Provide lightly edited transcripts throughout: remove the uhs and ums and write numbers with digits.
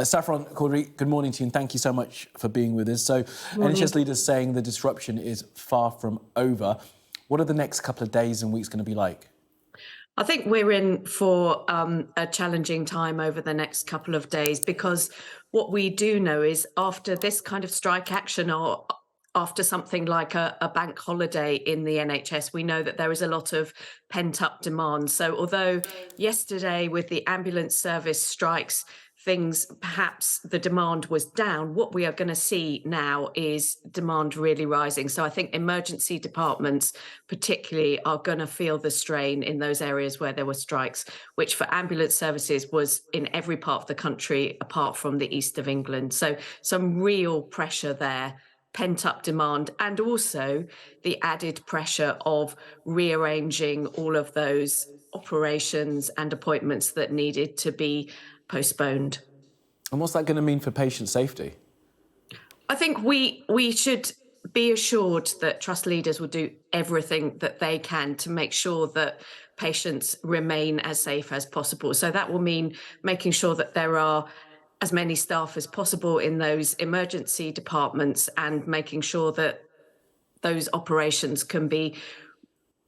Saffron Cordery, good morning to you and thank you so much for being with us. So, NHS leaders saying the disruption is far from over. What are the next couple of days and weeks going to be like? I think we're in for a challenging time over the next couple of days, because what we do know is after this kind of strike action, or after something like a bank holiday in the NHS, we know that there is a lot of pent-up demand. So although yesterday with the ambulance service strikes, things, perhaps the demand was down, what we are going to see now is demand really rising. So I think emergency departments particularly are going to feel the strain in those areas where there were strikes, which for ambulance services was in every part of the country apart from the east of England. So some real pressure there, pent-up demand, and also the added pressure of rearranging all of those operations and appointments that needed to be postponed. And what's that going to mean for patient safety? I think we should be assured that trust leaders will do everything that they can to make sure that patients remain as safe as possible. So that will mean making sure that there are as many staff as possible in those emergency departments and making sure that those operations can be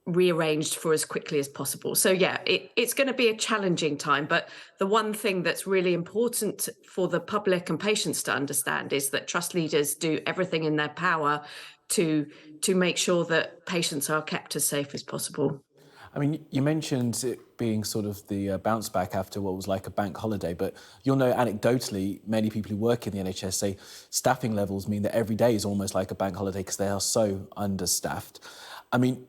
rearranged for as quickly as possible. So yeah, it's going to be a challenging time, but the one thing that's really important for the public and patients to understand is that trust leaders do everything in their power to make sure that patients are kept as safe as possible. I mean, you mentioned it being sort of the bounce back after what was like a bank holiday, but you'll know anecdotally, many people who work in the NHS say staffing levels mean that every day is almost like a bank holiday because they are so understaffed. I mean,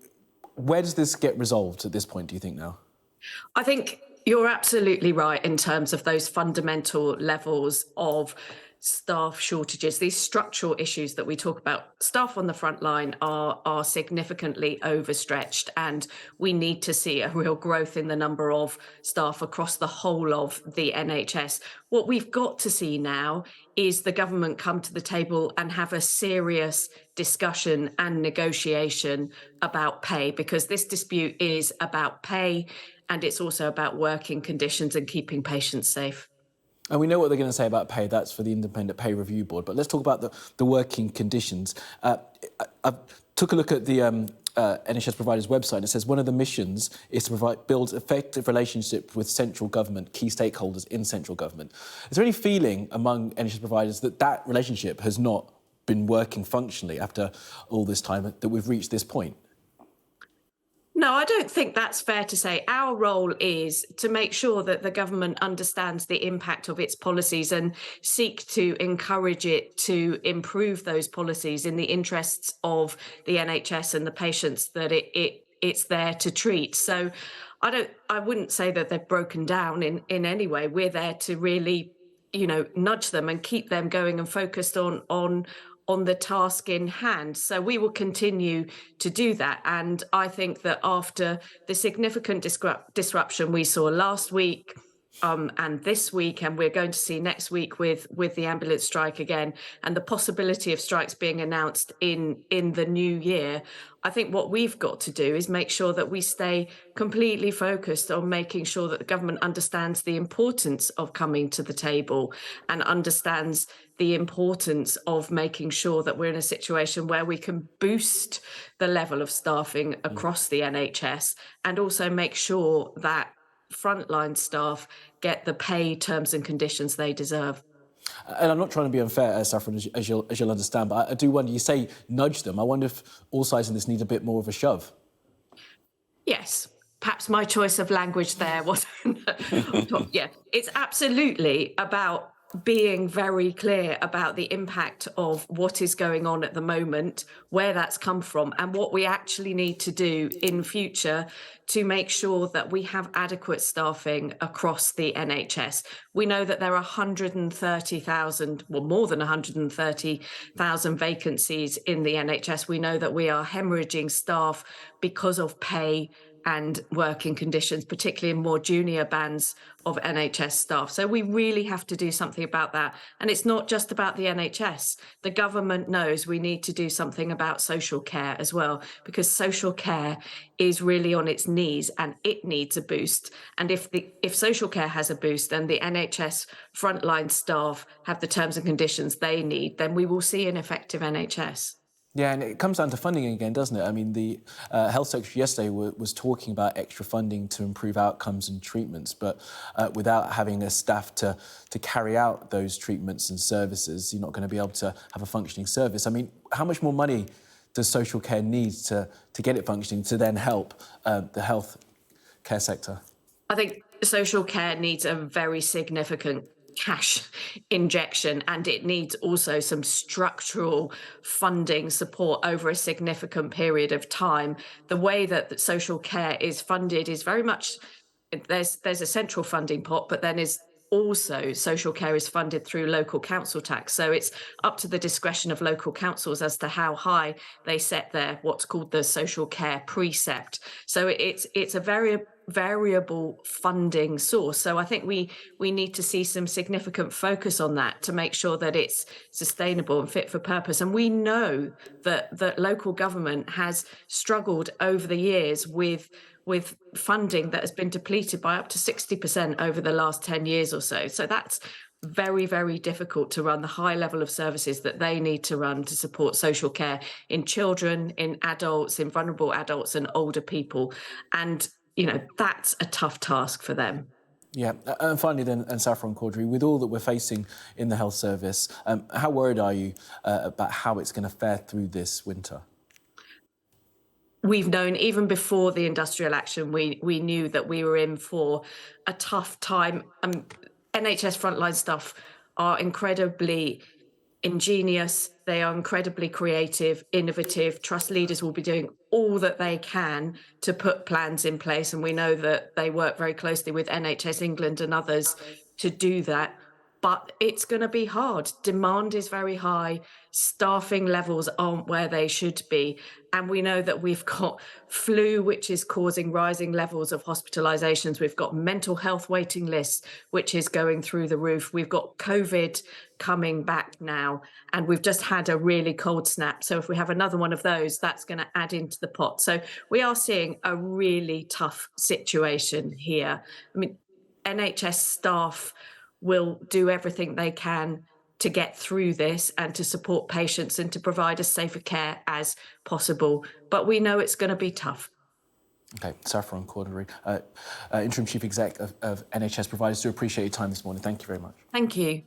where does this get resolved at this point, do you think now? I think you're absolutely right in terms of those fundamental levels of staff shortages, these structural issues that we talk about. Staff on the front line are significantly overstretched, and we need to see a real growth in the number of staff across the whole of the NHS. What we've got to see now is the government come to the table and have a serious discussion and negotiation about pay, because this dispute is about pay and it's also about working conditions and keeping patients safe. And we know what they're going to say about pay. That's for the Independent Pay Review Board. But let's talk about the working conditions. I took a look at the NHS Providers website, and it says one of the missions is to build effective relationship with central government, key stakeholders in central government. Is there any feeling among NHS providers that that relationship has not been working functionally after all this time, that we've reached this point? No, I don't think that's fair to say. Our role is to make sure that the government understands the impact of its policies and seek to encourage it to improve those policies in the interests of the NHS and the patients that it's there to treat. So I wouldn't say that they've broken down in any way. We're there to really, nudge them and keep them going and focused on the task in hand. So we will continue to do that. And I think that after the significant disruption we saw last week, and this week, and we're going to see next week with the ambulance strike again, and the possibility of strikes being announced in the new year, I think what we've got to do is make sure that we stay completely focused on making sure that the government understands the importance of coming to the table and understands the importance of making sure that we're in a situation where we can boost the level of staffing across the NHS, and also make sure that frontline staff get the pay terms and conditions they deserve. And I'm not trying to be unfair, Saffron, as you'll understand, but I do wonder, you say nudge them. I wonder if all sides in this need a bit more of a shove. Yes, perhaps my choice of language there wasn't. Yeah, it's absolutely about being very clear about the impact of what is going on at the moment, where that's come from, and what we actually need to do in future to make sure that we have adequate staffing across the NHS. We know that there are 130,000, well, more than 130,000 vacancies in the NHS. We know that we are hemorrhaging staff because of pay and working conditions, particularly in more junior bands of NHS staff. So we really have to do something about that. And it's not just about the NHS. The government knows we need to do something about social care as well, because social care is really on its knees and it needs a boost. And if social care has a boost and the NHS frontline staff have the terms and conditions they need, then we will see an effective NHS. Yeah, and it comes down to funding again, doesn't it? I mean, the Health Secretary yesterday was talking about extra funding to improve outcomes and treatments, but without having a staff to carry out those treatments and services, you're not going to be able to have a functioning service. I mean, how much more money does social care need to get it functioning, to then help the health care sector? I think social care needs a very significant cash injection, and it needs also some structural funding support over a significant period of time. The way that social care is funded is very much, there's a central funding pot, but then is also social care is funded through local council tax. So it's up to the discretion of local councils as to how high they set their what's called the social care precept. So it's a very variable funding source. So I think we need to see some significant focus on that to make sure that it's sustainable and fit for purpose. And we know that local government has struggled over the years with funding that has been depleted by up to 60% over the last 10 years or so. So that's very, very difficult to run the high level of services that they need to run to support social care in children, in adults, in vulnerable adults and older people. And, that's a tough task for them. Yeah, and finally then, and Saffron Cordery, with all that we're facing in the health service, how worried are you about how it's going to fare through this winter? We've known even before the industrial action, we knew that we were in for a tough time. NHS frontline staff are incredibly ingenious. They are incredibly creative, innovative. Trust leaders will be doing all that they can to put plans in place. And we know that they work very closely with NHS England and others to do that. But it's going to be hard. Demand is very high. Staffing levels aren't where they should be. And we know that we've got flu, which is causing rising levels of hospitalizations. We've got mental health waiting lists, which is going through the roof. We've got COVID coming back now. And we've just had a really cold snap. So if we have another one of those, that's going to add into the pot. So we are seeing a really tough situation here. I mean, NHS staff will do everything they can to get through this and to support patients and to provide as safer care as possible. But we know it's going to be tough. OK, Saffron Cordery, Interim Chief Exec of NHS Providers, do appreciate your time this morning. Thank you very much. Thank you.